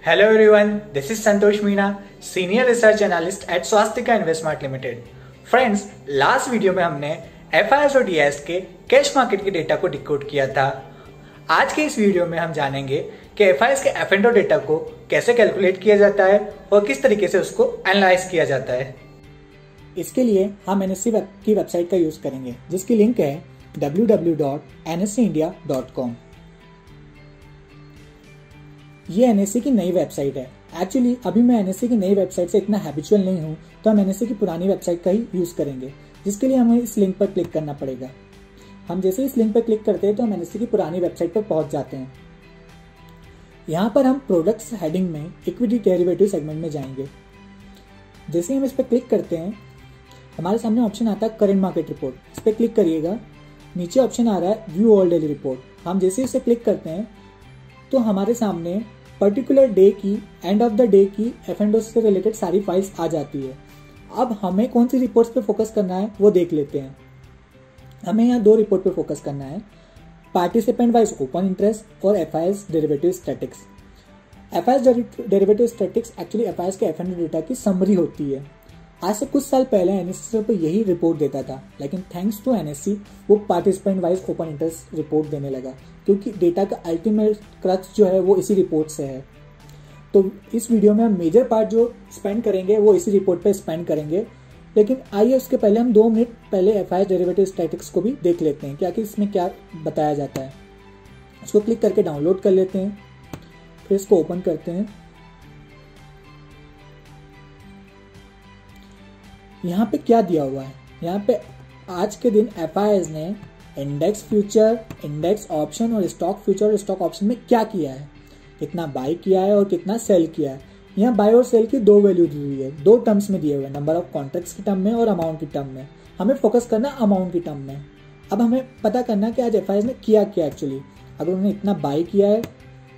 Hello everyone, this is Santosh Meena, Senior Research Analyst at Swastika Investmart Limited. Friends, last video में हमने FIS और DIS के cash market के data को decode किया था। आज के इस वीडियो में हम जानेंगे कि FIS के F&O डेटा को कैसे कैलकुलेट किया जाता है और किस तरीके से उसको एनालाइज किया जाता है। इसके लिए हम NSE की वेबसाइट का यूज करेंगे, जिसकी लिंक है www.nseindia.com। ये NSE की नई वेबसाइट है। एक्चुअली अभी मैं NSE की नई वेबसाइट से इतना हैबिचुअल नहीं हूँ, तो हम NSE की पुरानी वेबसाइट का ही यूज करेंगे, जिसके लिए हमें इस लिंक पर क्लिक करना पड़ेगा। हम जैसे इस लिंक पर क्लिक करते हैं तो हम NSE की पुरानी वेबसाइट पर पहुंच जाते हैं। यहाँ पर हम प्रोडक्ट्स हेडिंग में इक्विटी डेरिवेटिव सेगमेंट में जाएंगे। जैसे ही हम इस पर क्लिक करते हैं, हमारे सामने ऑप्शन आता है करंट मार्केट रिपोर्ट। इस पर क्लिक करिएगा। नीचे ऑप्शन आ रहा है व्यू ऑल डेली रिपोर्ट। हम जैसे ही इसे क्लिक करते हैं तो हमारे सामने पर्टिकुलर डे की, एंड ऑफ द डे की F&O से रिलेटेड सारी फाइल्स आ जाती है। अब हमें कौन सी रिपोर्ट्स पे फोकस करना है वो देख लेते हैं। हमें यहाँ दो रिपोर्ट पे फोकस करना है, पार्टिसिपेंट वाइज ओपन इंटरेस्ट और FIS derivative statics. FIS derivative statics actually FIS के F&O डेटा की समरी होती है। आज से कुछ साल पहले NSE पे यही रिपोर्ट देता था, लेकिन थैंक्स टू NSE वो participant wise open interest report देने लगा, क्योंकि डेटा का अल्टीमेट क्रक्स जो है वो इसी रिपोर्ट से है। तो इस वीडियो में हम मेजर पार्ट जो स्पेंड करेंगे वो इसी रिपोर्ट पे स्पेंड करेंगे। लेकिन आइए उसके पहले हम 2 मिनट पहले FIS डेरिवेटिव स्टैटिक्स को भी देख लेते हैं कि आखिर इसमें क्या बताया जाता है। इसको क्लिक करके डाउनलोड कर लेते हैं, फिर इसको ओपन करते हैं। यहाँ पे क्या दिया हुआ है, यहाँ पे आज के दिन FIS ने इंडेक्स फ्यूचर, इंडेक्स ऑप्शन और स्टॉक फ्यूचर और स्टॉक ऑप्शन में क्या किया है, कितना बाय किया है और कितना सेल किया है। यहाँ बाय और सेल की 2 वैल्यू दी हुई है, 2 टर्म्स में दिए हुए हैं, नंबर ऑफ कॉन्ट्रैक्ट्स की टर्म में और अमाउंट की टर्म में। हमें फोकस करना अमाउंट की टर्म में। अब हमें पता करना कि आज FIS ने किया क्या एक्चुअली। अगर उन्होंने इतना बाय किया है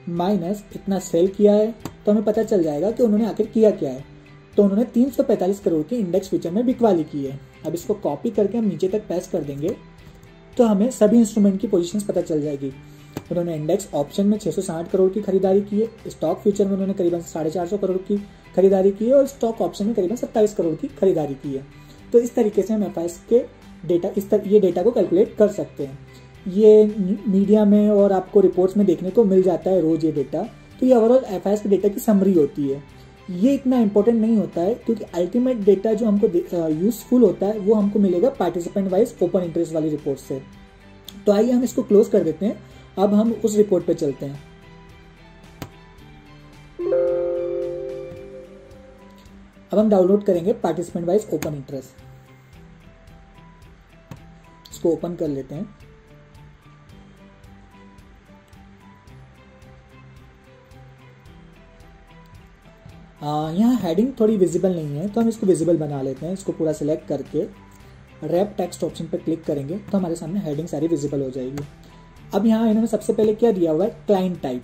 माइनस इतना सेल किया है तो हमें पता चल जाएगा कि उन्होंने आखिर किया क्या है। तो उन्होंने 345 करोड़ की इंडेक्स फ्यूचर में बिकवाली की है। अब इसको कॉपी करके हम नीचे तक पेस्ट कर देंगे तो हमें सभी इंस्ट्रूमेंट की पोजीशंस पता चल जाएगी। उन्होंने इंडेक्स ऑप्शन में 660 करोड़ की खरीदारी की है, स्टॉक फ्यूचर में उन्होंने करीबन 450 करोड़ की खरीदारी की है और स्टॉक ऑप्शन में करीबन 27 करोड़ की खरीदारी की है। तो इस तरीके से हम FIS के डेटा ये डेटा को कैलकुलेट कर सकते हैं। ये मीडिया में और आपको रिपोर्ट्स में देखने को मिल जाता है रोज ये डेटा। तो ये ओवरऑल FIS के डेटा की समरी होती है। ये इतना इंपॉर्टेंट नहीं होता है, क्योंकि अल्टीमेट डेटा जो हमको यूजफुल होता है वो हमको मिलेगा पार्टिसिपेंट वाइज ओपन इंटरेस्ट वाली रिपोर्ट से। तो आइए हम इसको क्लोज कर देते हैं। अब हम उस रिपोर्ट पे चलते हैं। अब हम डाउनलोड करेंगे पार्टिसिपेंट वाइज ओपन इंटरेस्ट। इसको ओपन कर लेते हैं। यहाँ हेडिंग थोड़ी विजिबल नहीं है, तो हम इसको विजिबल बना लेते हैं। इसको पूरा सिलेक्ट करके रैप टेक्स्ट ऑप्शन पर क्लिक करेंगे तो हमारे सामने हेडिंग सारी विजिबल हो जाएगी। अब यहाँ इन्होंने सबसे पहले क्या दिया हुआ है, क्लाइंट टाइप।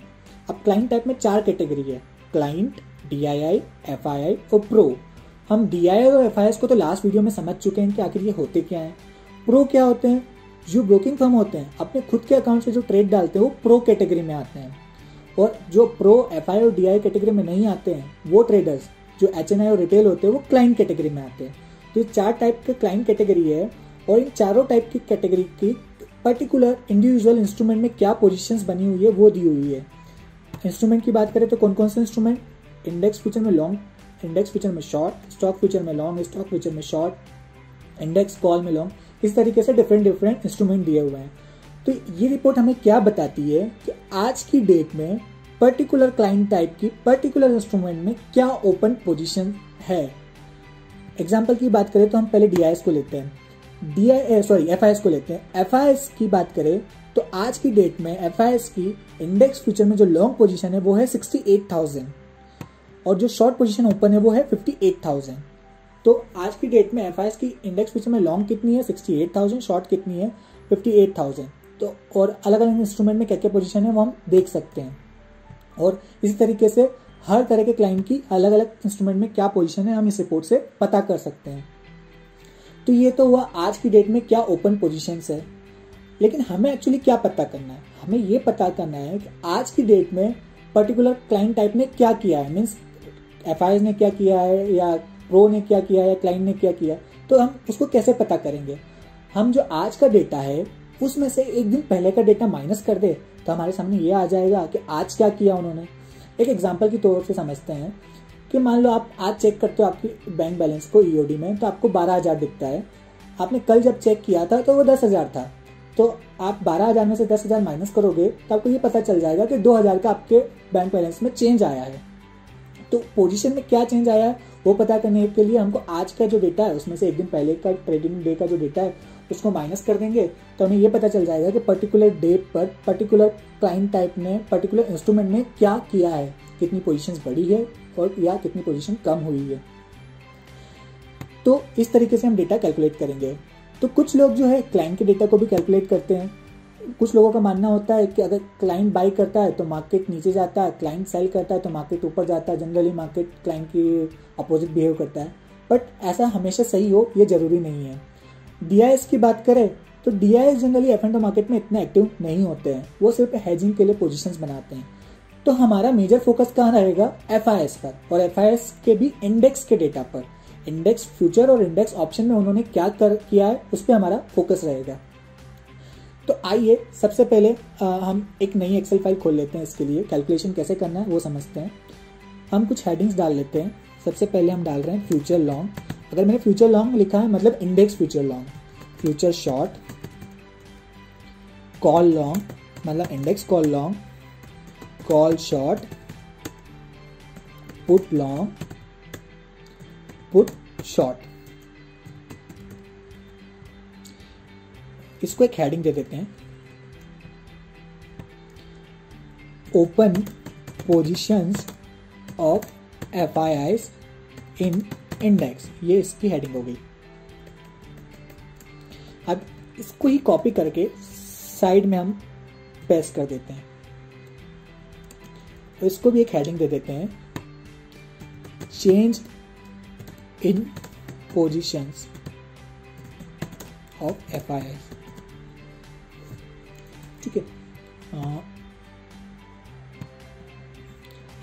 अब क्लाइंट टाइप में 4 कैटेगरी है, क्लाइंट, DII, FII और प्रो। हम DII और FIS को तो लास्ट वीडियो में समझ चुके हैं कि आखिर ये होते क्या हैं। प्रो क्या होते हैं, जो ब्रोकिंग फर्म होते हैं अपने खुद के अकाउंट से जो ट्रेड डालते हैं वो प्रो कैटेगरी में आते हैं। और जो प्रो, FI और DI कैटेगरी में नहीं आते हैं वो ट्रेडर्स जो HNI और रिटेल होते हैं वो क्लाइंट कैटेगरी में आते हैं। तो ये 4 टाइप के क्लाइंट कैटेगरी है और इन चारों टाइप की कैटेगरी की पर्टिकुलर इंडिविजुअल इंस्ट्रूमेंट में क्या पोजीशंस बनी हुई है वो दी हुई है। इंस्ट्रूमेंट की बात करें तो कौन कौन से इंस्ट्रूमेंट, इंडेक्स फ्यूचर में लॉन्ग, इंडेक्स फ्यूचर में शॉर्ट, स्टॉक फ्यूचर में लॉन्ग, स्टॉक फ्यूचर में शॉर्ट, इंडेक्स कॉल में लॉन्ग, इस तरीके से डिफरेंट इंस्ट्रूमेंट दिए हुए हैं। तो ये रिपोर्ट हमें क्या बताती है कि आज की डेट में पर्टिकुलर क्लाइंट टाइप की पर्टिकुलर इंस्ट्रूमेंट में क्या ओपन पोजीशन है। एग्जांपल की बात करें तो हम पहले DIS को लेते हैं, FIS को लेते हैं। FIS की बात करें तो आज की डेट में FIS की इंडेक्स फ्यूचर में जो लॉन्ग पोजीशन है वो है 68,000 और जो शॉर्ट पोजीशन ओपन है वो है 58,000। तो आज की डेट में FIS की इंडेक्स फ्यूचर में लॉन्ग कितनी है 68,000, शॉर्ट कितनी है 58,000। तो और अलग अलग इंस्ट्रूमेंट में क्या क्या पोजीशन है वो हम देख सकते हैं। और इसी तरीके से हर तरह के क्लाइंट की अलग अलग इंस्ट्रूमेंट में क्या पोजीशन है हम इस रिपोर्ट से पता कर सकते हैं। तो ये तो हुआ आज की डेट में क्या ओपन पोजीशंस है। लेकिन हमें एक्चुअली क्या पता करना है, हमें ये पता करना है कि आज की डेट में पर्टिकुलर क्लाइंट टाइप ने क्या किया है, मीन्स FIS ने क्या किया है या प्रो ने क्या किया है या क्लाइंट ने क्या किया, तो हम उसको कैसे पता करेंगे। हम जो आज का डेटा है उसमें से एक दिन पहले का डेटा माइनस कर दे तो हमारे सामने ये आ जाएगा कि आज क्या किया उन्होंने। एक एग्जांपल की तौर से समझते हैं कि मान लो आप आज चेक करते हो आपकी बैंक बैलेंस को EOD में, तो आपको 12,000 दिखता है। आपने कल जब चेक किया था तो वो 10,000 था, तो आप 12,000 में से 10,000 माइनस करोगे तो आपको ये पता चल जाएगा कि 2,000 का आपके बैंक बैलेंस में चेंज आया है। तो पोजीशन में क्या चेंज आया है वो पता करने के लिए हमको आज का जो डेटा है उसमें से एक दिन पहले का ट्रेडिंग डे का जो डेटा है उसको माइनस कर देंगे, तो हमें ये पता चल जाएगा कि पर्टिकुलर डे पर पर्टिकुलर क्लाइंट टाइप ने पर्टिकुलर इंस्ट्रूमेंट में क्या किया है, कितनी पोजीशंस बढ़ी है और या कितनी पोजीशन कम हुई है। तो इस तरीके से हम डेटा कैलकुलेट करेंगे। तो कुछ लोग जो है क्लाइंट के डेटा को भी कैलकुलेट करते हैं। कुछ लोगों का मानना होता है कि अगर क्लाइंट बाई करता है तो मार्केट नीचे जाता है, क्लाइंट सेल करता है तो मार्केट ऊपर जाता है। जनरली मार्केट क्लाइंट की अपोजिट बिहेव करता है, बट ऐसा हमेशा सही हो ये जरूरी नहीं है। DIS की बात करें तो DIS जनरली F&O मार्केट में इतना एक्टिव नहीं होते हैं, वो सिर्फ हेजिंग के लिए पोजीशंस बनाते हैं। तो हमारा मेजर फोकस कहाँ रहेगा, FIS पर, और FIS के भी इंडेक्स के डेटा पर। इंडेक्स फ्यूचर और इंडेक्स ऑप्शन में उन्होंने क्या किया है उस पर हमारा फोकस रहेगा। तो आइए सबसे पहले हम एक नई एक्सेल फाइल खोल लेते हैं। इसके लिए कैलकुलेशन कैसे करना है वो समझते हैं। हम कुछ हेडिंग्स डाल लेते हैं। सबसे पहले हम डाल रहे हैं फ्यूचर लॉन्ग। अगर मैंने फ्यूचर लॉन्ग लिखा है मतलब index future long, future short, call long मतलब index call long, call short, put long, put short. इसको एक हेडिंग दे देते हैं, open positions of FIS in index. ये इसकी हेडिंग हो गई। अब इसको ही कॉपी करके साइड में हम पेस्ट कर देते हैं। तो इसको भी एक हेडिंग दे देते हैं, change in positions of FIS। ठीक है,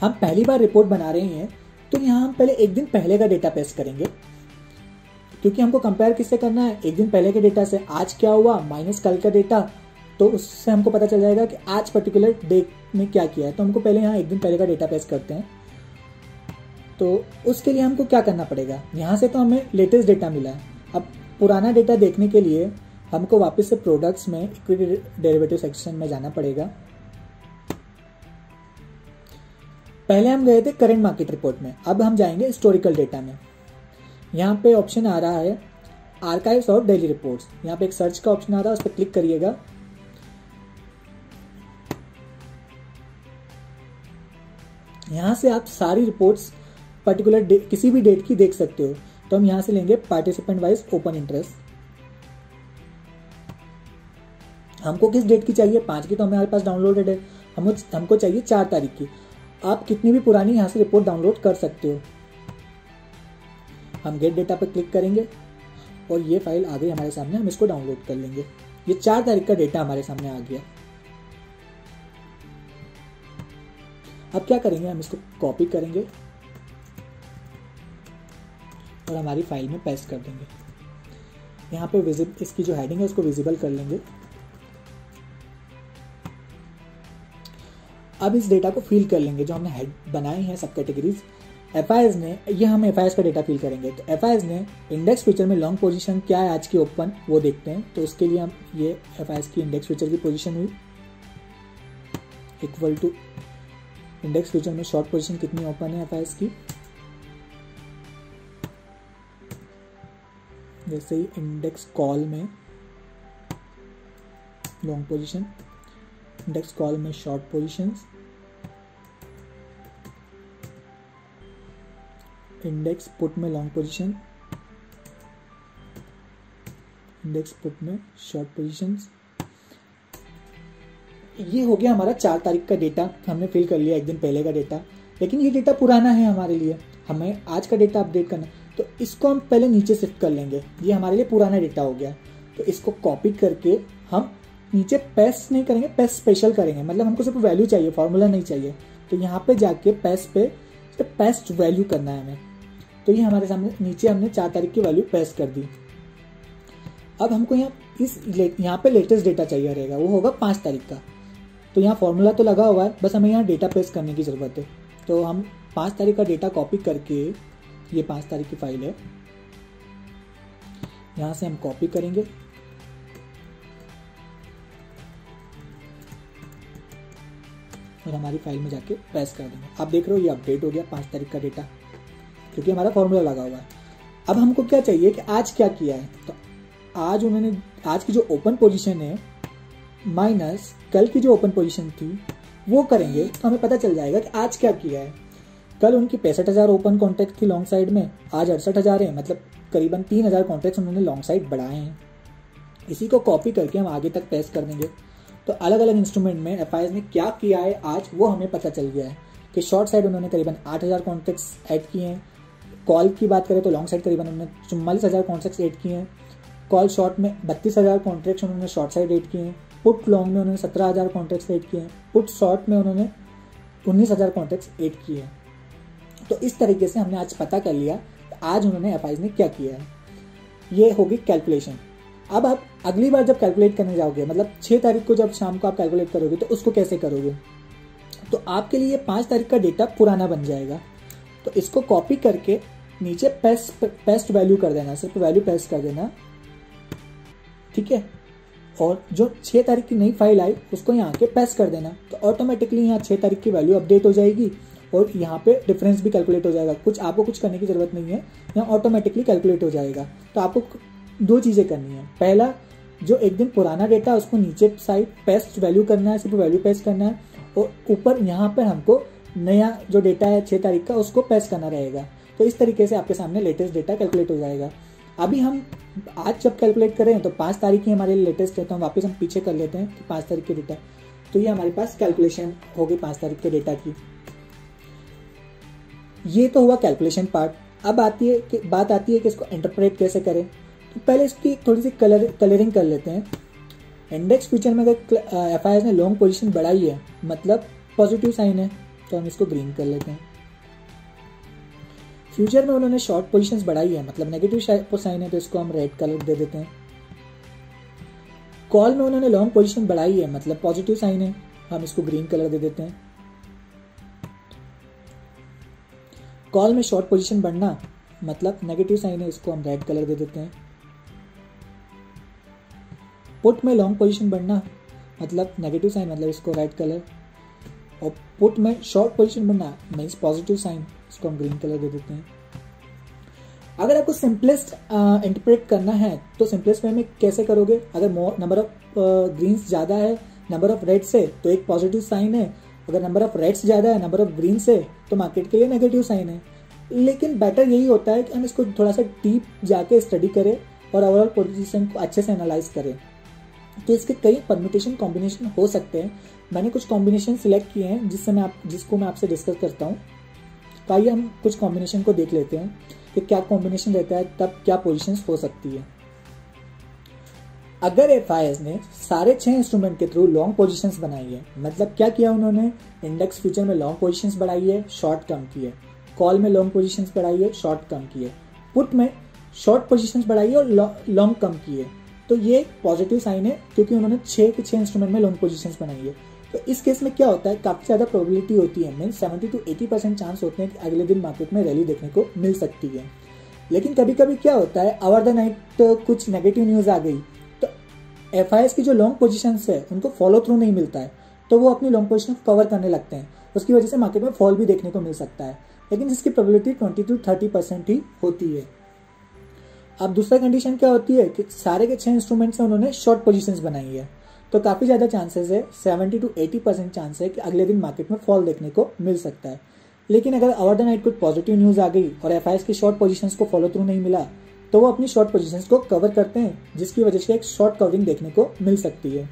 हम पहली बार रिपोर्ट बना रहे हैं तो यहां हम पहले एक दिन पहले का डेटा पेस्ट करेंगे, क्योंकि हमको कंपेयर किससे करना है, एक दिन पहले के डेटा से आज क्या हुआ माइनस कल का डेटा। तो उससे हमको पता चल जाएगा कि आज पर्टिकुलर डे में क्या किया है। तो हमको पहले यहाँ एक दिन पहले का डेटा पेस्ट करते हैं। तो उसके लिए हमको क्या करना पड़ेगा, यहाँ से तो हमें लेटेस्ट डेटा मिला है। अब पुराना डेटा देखने के लिए हमको वापस से प्रोडक्ट्स में इक्विटी डेरिवेटिव सेक्शन में जाना पड़ेगा। पहले हम गए थे करंट मार्केट रिपोर्ट में, अब हम जाएंगे हिस्टोरिकल डेटा में। यहाँ पे ऑप्शन आ रहा है आर्काइव्स और डेली रिपोर्ट्स। यहाँ पे एक सर्च का ऑप्शन आ रहा है, उस पर क्लिक करिएगा। यहाँ से आप सारी रिपोर्ट्स पर्टिकुलर किसी भी डेट की देख सकते हो। तो हम यहाँ से लेंगे पार्टिसिपेंट वाइज ओपन इंटरेस्ट। हमको किस डेट की चाहिए, 5 की तो हमारे पास डाउनलोडेड है, हमको चाहिए 4 तारीख की। आप कितनी भी पुरानी यहाँ से रिपोर्ट डाउनलोड कर सकते हो। हम गेट डेटा पर क्लिक करेंगे और ये फाइल आ गई हमारे सामने, हम इसको डाउनलोड कर लेंगे। ये 4 तारीख का डेटा हमारे सामने आ गया। अब क्या करेंगे, हम इसको कॉपी करेंगे और हमारी फाइल में पेस्ट कर देंगे। यहाँ पे इसकी जो हेडिंग है उसको विजिबल कर लेंगे। अब इस डेटा को फिल कर लेंगे जो हमने हेड बनाए हैं सब कैटेगरीज। FIS ने, ये हम FIS का डेटा फिल करेंगे। तो FIS ने इंडेक्स फ्यूचर में लॉन्ग पोजीशन क्या है आज की ओपन, वो देखते हैं। तो उसके लिए हम ये FIS की इंडेक्स फ्यूचर की पोजीशन हुई इक्वल टू इंडेक्स फ्यूचर में शॉर्ट पोजीशन कितनी ओपन है FIS की। जैसे ही इंडेक्स कॉल में लॉन्ग पोजीशन, इंडेक्स कॉल में शॉर्ट पोजीशंस, इंडेक्स पुट में लॉन्ग पोजीशन, इंडेक्स पुट में शॉर्ट पोजीशंस। ये हो गया हमारा 4 तारीख का डेटा, हमने फिल कर लिया एक दिन पहले का डेटा। लेकिन ये डेटा पुराना है हमारे लिए, हमें आज का डेटा अपडेट करना, तो इसको हम पहले नीचे शिफ्ट कर लेंगे। ये हमारे लिए पुराना डेटा हो गया, तो इसको कॉपी करके हम नीचे पेस्ट नहीं करेंगे, पेस्ट स्पेशल करेंगे। मतलब हमको सिर्फ वैल्यू चाहिए, फॉर्मूला नहीं चाहिए। तो यहाँ पे जाके पेस्ट वैल्यू करना है हमें। तो ये हमारे सामने नीचे हमने 4 तारीख की वैल्यू पेस्ट कर दी। अब हमको यहाँ पे लेटेस्ट डेटा चाहिए रहेगा, वो होगा 5 तारीख का। तो यहाँ फॉर्मूला तो लगा हुआ है, बस हमें यहाँ डेटा पेस्ट करने की ज़रूरत है। तो हम 5 तारीख का डेटा कॉपी करके, ये 5 तारीख की फाइल है, यहाँ से हम कॉपी करेंगे और हमारी फाइल में जाके पेस्ट कर देंगे। आप देख रहे हो ये अपडेट हो गया 5 तारीख का डेटा, क्योंकि हमारा फॉर्मूला लगा हुआ है। अब हमको क्या चाहिए कि आज क्या किया है। तो आज की जो ओपन पोजीशन है माइनस कल की जो ओपन पोजीशन थी वो करेंगे, तो हमें पता चल जाएगा कि आज क्या किया है। कल उनकी 65,000 ओपन कॉन्ट्रैक्ट थी लॉन्ग साइड में, आज 68,000 है, मतलब करीबन 3,000 कॉन्ट्रैक्ट उन्होंने लॉन्ग साइड बढ़ाए हैं। इसी को कॉपी करके हम आगे तक पेस्ट कर देंगे। तो अलग अलग इंस्ट्रूमेंट में एफआईएस ने क्या किया है आज वो हमें पता चल गया है कि शॉर्ट साइड उन्होंने करीबन 8,000 कॉन्ट्रैक्ट्स ऐड किए हैं। कॉल की बात करें तो लॉन्ग साइड करीबन उन्होंने 44,000 कॉन्ट्रैक्ट्स ऐड किए हैं। कॉल शॉर्ट में 32,000 कॉन्ट्रैक्ट्स उन्होंने शॉर्ट साइड ऐड किए हैं। पुट लॉन्ग में उन्होंने 17,000 कॉन्ट्रैक्ट्स ऐड किए हैं। पुट शॉर्ट में उन्होंने 19,000 कॉन्ट्रैक्ट्स ऐड किए हैं। तो इस तरीके से हमने आज पता कर लिया आज उन्होंने एफआईएस ने क्या किया है। ये होगी कैलकुलेशन। अब आप अगली बार जब कैलकुलेट करने जाओगे, मतलब 6 तारीख को जब शाम को आप कैलकुलेट करोगे, तो उसको कैसे करोगे। तो आपके लिए 5 तारीख का डेटा पुराना बन जाएगा। तो इसको कॉपी करके नीचे पेस्ट वैल्यू कर देना, सिर्फ वैल्यू पेस्ट कर देना, ठीक है। और जो 6 तारीख की नई फाइल आई उसको यहाँ के पेस्ट कर देना। तो ऑटोमेटिकली यहाँ 6 तारीख की वैल्यू अपडेट हो जाएगी और यहाँ पे डिफरेंस भी कैलकुलेट हो जाएगा। आपको कुछ करने की जरूरत नहीं है, यहाँ ऑटोमेटिकली कैलकुलेट हो जाएगा। तो आपको 2 चीज़ें करनी है। पहला, जो एक दिन पुराना डेटा उसको नीचे साइड पेस्ट वैल्यू करना है, सिर्फ वैल्यू पेस्ट करना है, और ऊपर यहाँ पर हमको नया जो डेटा है 6 तारीख का उसको पेस्ट करना रहेगा। तो इस तरीके से आपके सामने लेटेस्ट डेटा कैलकुलेट हो जाएगा। अभी हम आज जब कैलकुलेट करें तो 5 तारीख ही हमारे लिए लेटेस्ट है, तो हम वापस पीछे कर लेते हैं कि 5 तारीख के डेटा। तो ये हमारे पास कैलकुलेशन हो गई 5 तारीख के डेटा की। ये तो हुआ कैलकुलेशन पार्ट। अब बात आती है कि इसको इंटरप्रेट कैसे करें। तो पहले इसकी थोड़ी सी कलरिंग कर लेते हैं। इंडेक्स फ्यूचर में अगर एफआईएस ने लॉन्ग पोजीशन बढ़ाई है मतलब पॉजिटिव साइन है, तो हम इसको ग्रीन कर लेते हैं। फ्यूचर में उन्होंने शॉर्ट पोजीशंस बढ़ाई है मतलब नेगेटिव साइन है, तो इसको हम रेड कलर दे देते हैं। कॉल में उन्होंने लॉन्ग पोजीशन बढ़ाई है मतलब पॉजिटिव साइन है, हम इसको ग्रीन कलर दे देते हैं। कॉल में शॉर्ट पोजीशन बढ़ना मतलब नेगेटिव साइन है, इसको हम रेड कलर दे देते हैं। पुट में लॉन्ग पोजीशन बढ़ना मतलब नेगेटिव साइन, मतलब इसको रेड कलर। और पुट में शॉर्ट पोजीशन बढ़ना मीन्स पॉजिटिव साइन, इसको हम ग्रीन कलर दे देते हैं। अगर आपको सिंपलेस्ट इंटरप्रेट करना है तो सिंपलेस्ट वे में कैसे करोगे। अगर नंबर ऑफ ग्रीन्स ज़्यादा है नंबर ऑफ रेड्स है तो एक पॉजिटिव साइन है, अगर नंबर ऑफ रेड्स ज़्यादा है नंबर ऑफ ग्रीन से तो मार्केट के लिए नेगेटिव साइन है। लेकिन बेटर यही होता है कि हम इसको थोड़ा सा डीप जाके स्टडी करें और ओवरऑल पोजीशन को अच्छे से एनालाइज करें। तो इसके कई परम्यूटेशन कॉम्बिनेशन हो सकते हैं। मैंने कुछ कॉम्बिनेशन सिलेक्ट किए हैं जिसको मैं आपसे डिस्कस करता हूँ। तो आइए हम कुछ कॉम्बिनेशन को देख लेते हैं कि क्या कॉम्बिनेशन रहता है, तब क्या पोजीशंस हो सकती है। अगर एफआईएस ने सारे 6 इंस्ट्रूमेंट के थ्रू लॉन्ग पोजीशंस बनाई है, मतलब क्या किया उन्होंने, इंडेक्स फ्यूचर में लॉन्ग पोजीशंस बढ़ाई है, शॉर्ट कम की है। कॉल में लॉन्ग पोजीशंस बढ़ाई है, शॉर्ट कम की है। पुट में शॉर्ट पोजीशंस बढ़ाई है और लॉन्ग कम की है। तो ये पॉजिटिव साइन है क्योंकि उन्होंने 6 के 6 इंस्ट्रूमेंट में लॉन्ग पोजीशंस बनाई है। तो इस केस में क्या होता है, काफी ज्यादा प्रोबेबिलिटी होती है, मीन 70 to 80% चांस होते हैं कि अगले दिन मार्केट में रैली देखने को मिल सकती है। लेकिन कभी कभी क्या होता है, ओवर द नाइट कुछ नेगेटिव न्यूज आ गई तो एफआईएस की जो लॉन्ग पोजीशंस है उनको फॉलो थ्रू नहीं मिलता है, तो वो अपनी लॉन्ग पोजीशन कवर करने लगते हैं। उसकी वजह से मार्केट में फॉल भी देखने को मिल सकता है, लेकिन जिसकी प्रोबेबिलिटी 20 to 30% ही होती है। अब दूसरा कंडीशन क्या होती है कि सारे के 6 इंस्ट्रूमेंट्स से उन्होंने शॉर्ट पोजीशंस बनाई है, तो काफी ज्यादा चांसेस है, 70 to 80% चांस है कि अगले दिन मार्केट में फॉल देखने को मिल सकता है। लेकिन अगर ओवर द नाइट कुछ पॉजिटिव न्यूज आ गई और एफआईएस की शॉर्ट पोजीशंस को फॉलो थ्रू नहीं मिला तो वो अपनी शॉर्ट पोजीशंस को कवर करते हैं, जिसकी वजह से एक शॉर्ट कवरिंग देखने को मिल सकती है।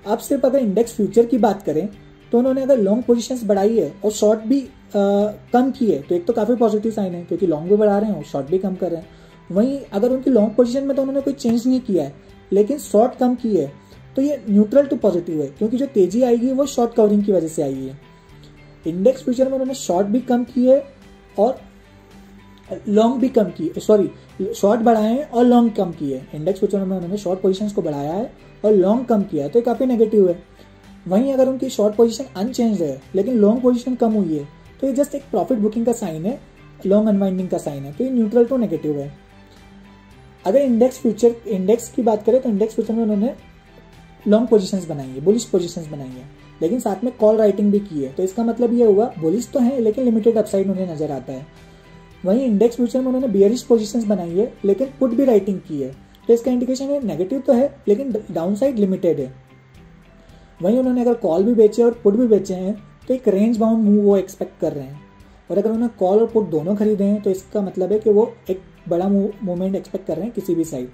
अब सिर्फ अगर इंडेक्स फ्यूचर की बात करें तो उन्होंने अगर लॉन्ग पोजीशंस बढ़ाई है और शॉर्ट भी कम की है तो एक तो काफी पॉजिटिव साइन है क्योंकि लॉन्ग भी बढ़ा रहे हैं और शॉर्ट भी कम कर रहे हैं। वहीं अगर उनकी लॉन्ग पोजीशन में तो उन्होंने कोई चेंज नहीं किया है लेकिन शॉर्ट कम की है तो ये न्यूट्रल टू पॉजिटिव है, क्योंकि जो तेजी आएगी वो शॉर्ट कवरिंग की वजह से आई है। इंडेक्स फ्यूचर में उन्होंने शॉर्ट भी कम किए और लॉन्ग भी कम किए, सॉरी शॉर्ट बढ़ाए हैं और लॉन्ग कम किए। इंडेक्स फ्यूचर में उन्होंने शॉर्ट पोजीशंस को बढ़ाया है और लॉन्ग कम किया है, तो ये काफ़ी नेगेटिव है। वहीं अगर उनकी शॉर्ट पोजीशन अनचेंज है लेकिन लॉन्ग पोजीशन कम हुई है तो ये जस्ट एक प्रॉफिट बुकिंग का साइन है, लॉन्ग अनवाइंडिंग का साइन है, तो ये न्यूट्रल टू नेगेटिव है। अगर इंडेक्स की बात करें तो इंडेक्स फ्यूचर में उन्होंने लॉन्ग पोजीशंस बनाई है, बुलिश पोजीशंस बनाई है, लेकिन साथ में कॉल राइटिंग भी की है, तो इसका मतलब ये हुआ बुलिश तो है लेकिन लिमिटेड अपसाइड उन्हें नजर आता है। वहीं इंडेक्स फ्यूचर में उन्होंने बियरिश पोजीशंस बनाई है लेकिन पुट भी राइटिंग की है, तो इसका इंडिकेशन है नेगेटिव तो है लेकिन डाउनसाइड लिमिटेड है। वहीं उन्होंने अगर कॉल भी बेचे और पुट भी बेचे हैं तो एक रेंज बाउंड मूव वो एक्सपेक्ट कर रहे हैं, और अगर उन्होंने कॉल और पुट दोनों खरीदे हैं तो इसका मतलब है कि वो एक बड़ा मूवमेंट एक्सपेक्ट कर रहे हैं किसी भी साइड।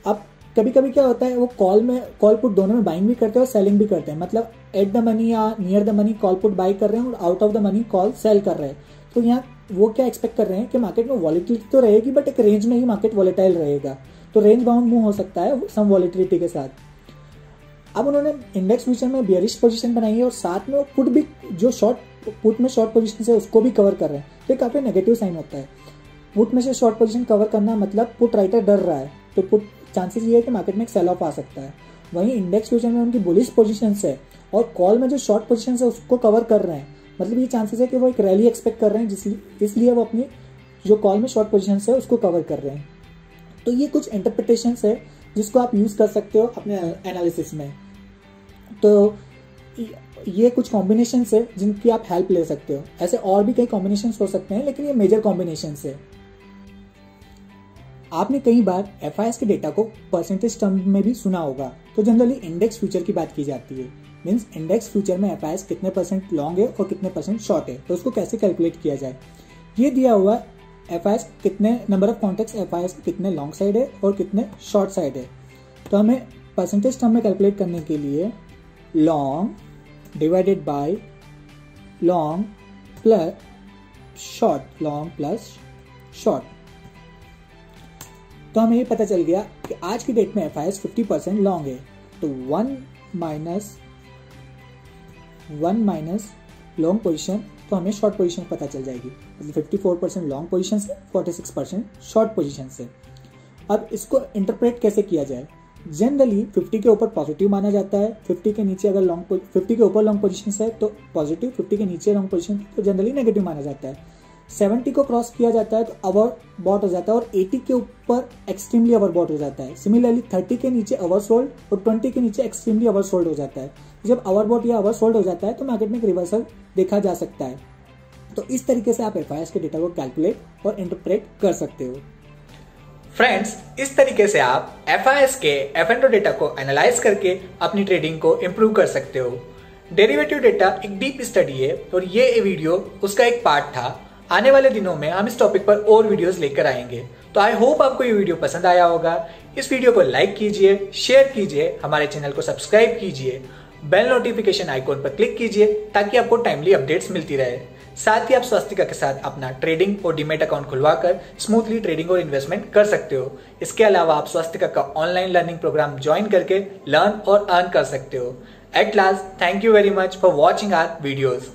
अब कभी कभी क्या होता है, वो कॉल पुट दोनों में बाइंग भी करते हैं और सेलिंग भी करते हैं, मतलब एट द मनी या near the money call put by कर रहे हैं और out of the money call sell कर रहे हैं। तो यहाँ वो क्या एक्सपेक्ट कर रहे हैं कि मार्केट में वॉलेटिलिटी तो रहेगी बट एक रेंज में ही मार्केट वॉलेटाइल रहेगा, तो रेंज बाउंड मूव हो सकता है सम वॉलेटिलिटी के साथ। अब उन्होंने इंडेक्स फ्यूचर में बियरिश पोजीशन बनाई है और साथ में वो पुट भी, जो पुट में शॉर्ट पोजीशन है उसको भी कवर कर रहे हैं, तो ये काफी नेगेटिव साइन होता है। पुट में से शॉर्ट पोजीशन कवर करना मतलब पुट राइटर डर रहा है, तो पुट चांसेस ये है कि मार्केट में एक सेल ऑफ आ सकता है। वहीं इंडेक्स फ्यूचर में उनकी बुलिश पोजीशन है और कॉल में जो शॉर्ट पोजीशन है उसको कवर कर रहे हैं, मतलब ये चांसेस है कि वो एक रैली एक्सपेक्ट कर रहे हैं, इसलिए वो अपनी जो कॉल में शॉर्ट पोजीशन है उसको कवर कर रहे हैं। तो ये कुछ इंटरप्रिटेशन है जिसको आप यूज कर सकते हो अपने एनालिसिस में। तो ये कुछ कॉम्बिनेशन है जिनकी आप हेल्प ले सकते हो। ऐसे और भी कई कॉम्बिनेशन हो सकते हैं लेकिन ये मेजर कॉम्बिनेशन है। आपने कई बार एफआईएस के डेटा को परसेंटेज टर्म में भी सुना होगा, तो जनरली इंडेक्स फ्यूचर की बात की जाती है। मीन्स इंडेक्स फ्यूचर में एफआईएस कितने परसेंट लॉन्ग है और कितने परसेंट शॉर्ट है, तो उसको कैसे कैलकुलेट किया जाए। ये दिया हुआ एफआईएस कितने नंबर ऑफ कॉन्ट्रैक्ट्स एफआईएस कितने लॉन्ग साइड है और कितने शॉर्ट साइड है। तो हमें परसेंटेज टर्म में कैलकुलेट करने के लिए long divided by long plus short, long plus short, तो हमें ये पता चल गया कि आज की डेट में एफआईएस 50% लॉन्ग है, तो 1 माइनस लॉन्ग पोजीशन, तो हमें शॉर्ट पोजीशन पता चल जाएगी। मतलब 54% लॉन्ग पोजीशन से 46% शॉर्ट पोजीशन से। अब इसको इंटरप्रेट कैसे किया जाए। जनरली 50 के ऊपर पॉजिटिव माना जाता है, 50 के नीचे अगर 50 के ऊपर लॉन्ग पोजीशन है तो पॉजिटिव, 50 के नीचे लॉन्ग पोजीशन तो जनरली नेगेटिव माना जाता है। 70 को क्रॉस किया जाता है तो ओवरबॉट हो जाता है और 80 के ऊपर एक्सट्रीमली ओवरबॉट हो जाता है। सिमिलरली 30 के नीचे ओवरसोल्ड और 20 के नीचे एक्सट्रीमली ओवरसोल्ड हो जाता है। जब ओवरबॉट या ओवरसोल्ड हो जाता है तो मार्केट में एक रिवर्सल देखा जा सकता है। तो इस तरीके से आप एफआईएस के डेटा को कैलकुलेट और इंटरप्रेट कर सकते हो। फ्रेंड्स, इस तरीके से आप एफआईएस के F&O डेटा को एनालाइज करके अपनी ट्रेडिंग को इंप्रूव कर सकते हो। डेरिवेटिव डेटा एक डीप स्टडी है और ये वीडियो उसका एक पार्ट था। आने वाले दिनों में हम इस टॉपिक पर और वीडियोस लेकर आएंगे। तो आई होप आपको ये वीडियो पसंद आया होगा। इस वीडियो को लाइक कीजिए, शेयर कीजिए, हमारे चैनल को सब्सक्राइब कीजिए, बेल नोटिफिकेशन आइकॉन पर क्लिक कीजिए ताकि आपको टाइमली अपडेट्स मिलती रहे। साथ ही आप स्वास्तिका के साथ अपना ट्रेडिंग और डीमैट अकाउंट खुलवाकर स्मूथली ट्रेडिंग और इन्वेस्टमेंट कर सकते हो। इसके अलावा आप स्वास्तिका का ऑनलाइन लर्निंग प्रोग्राम ज्वाइन करके लर्न और अर्न कर सकते हो। At last, thank you very much for watching our videos.